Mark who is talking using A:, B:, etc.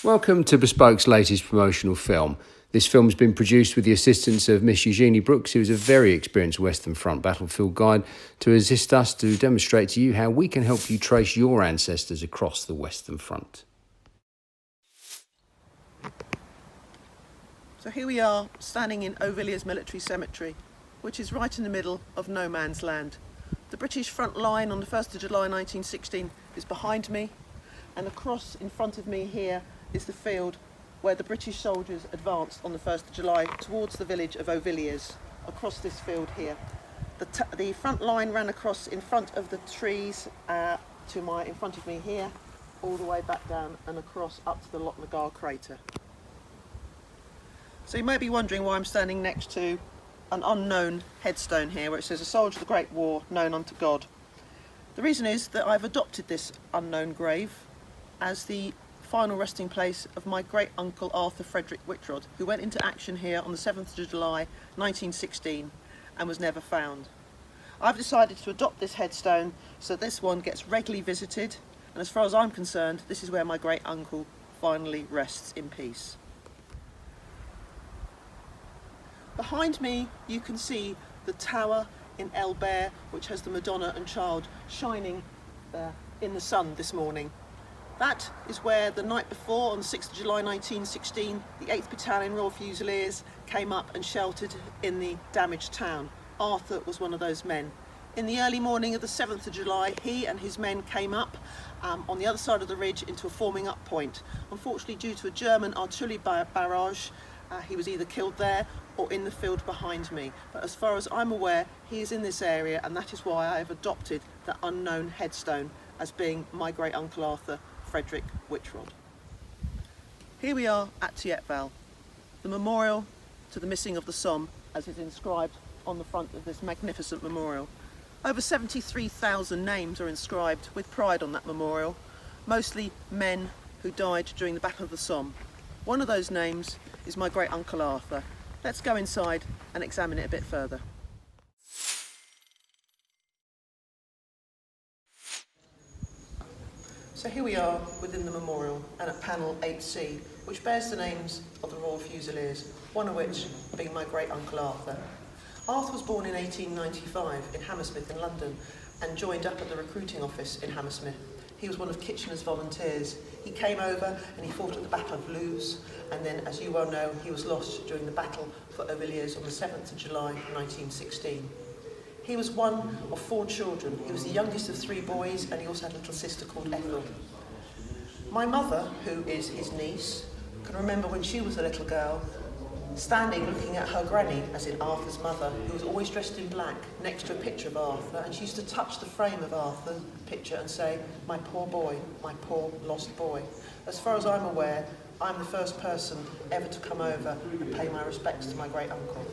A: Welcome to Bespoke's latest promotional film. This film has been produced with the assistance of Miss Eugenie Brooks, who is a very experienced Western Front battlefield guide, to assist us to demonstrate to you how we can help you trace your ancestors across the Western Front.
B: So here we are, standing in Auvilliers Military Cemetery, which is right in the middle of no man's land. The British front line on the 1st of July 1916 is behind me, and across in front of me here is the field where the British soldiers advanced on the 1st of July towards the village of Auvilliers, across this field here. The front line ran across in front of the trees in front of me here, all the way back down and across up to the Loch Nagar crater. So you may be wondering why I'm standing next to an unknown headstone here where it says, "A soldier of the Great War, known unto God." The reason is that I've adopted this unknown grave as the final resting place of my great uncle Arthur Frederick Whitrod, who went into action here on the 7th of July 1916 and was never found. I've decided to adopt this headstone so this one gets regularly visited, and as far as I'm concerned, this is where my great uncle finally rests in peace. Behind me you can see the tower in Elbear, which has the Madonna and Child shining in the sun this morning. That is where the night before, on the 6th of July 1916, the 8th Battalion Royal Fusiliers came up and sheltered in the damaged town. Arthur was one of those men. In the early morning of the 7th of July, he and his men came up on the other side of the ridge into a forming up point. Unfortunately, due to a German artillery barrage, he was either killed there or in the field behind me. But as far as I'm aware, he is in this area, and that is why I have adopted the unknown headstone as being my great uncle Arthur Frederick Whitrod. Here we are at Thiepval, the memorial to the missing of the Somme, as is inscribed on the front of this magnificent memorial. Over 73,000 names are inscribed with pride on that memorial, mostly men who died during the Battle of the Somme. One of those names is my great uncle Arthur. Let's go inside and examine it a bit further. So here we are within the memorial and at panel 8C, which bears the names of the Royal Fusiliers, one of which being my great uncle Arthur. Arthur was born in 1895 in Hammersmith in London and joined up at the recruiting office in Hammersmith. He was one of Kitchener's volunteers. He came over and he fought at the Battle of Loos, and then, as you well know, he was lost during the battle for Auvilliers on the 7th of July 1916. He was one of 4 children. He was the youngest of 3 boys, and he also had a little sister called Ethel. My mother, who is his niece, can remember when she was a little girl, standing looking at her granny, as in Arthur's mother, who was always dressed in black, next to a picture of Arthur, and she used to touch the frame of Arthur's picture and say, "My poor boy, my poor lost boy." As far as I'm aware, I'm the first person ever to come over and pay my respects to my great uncle.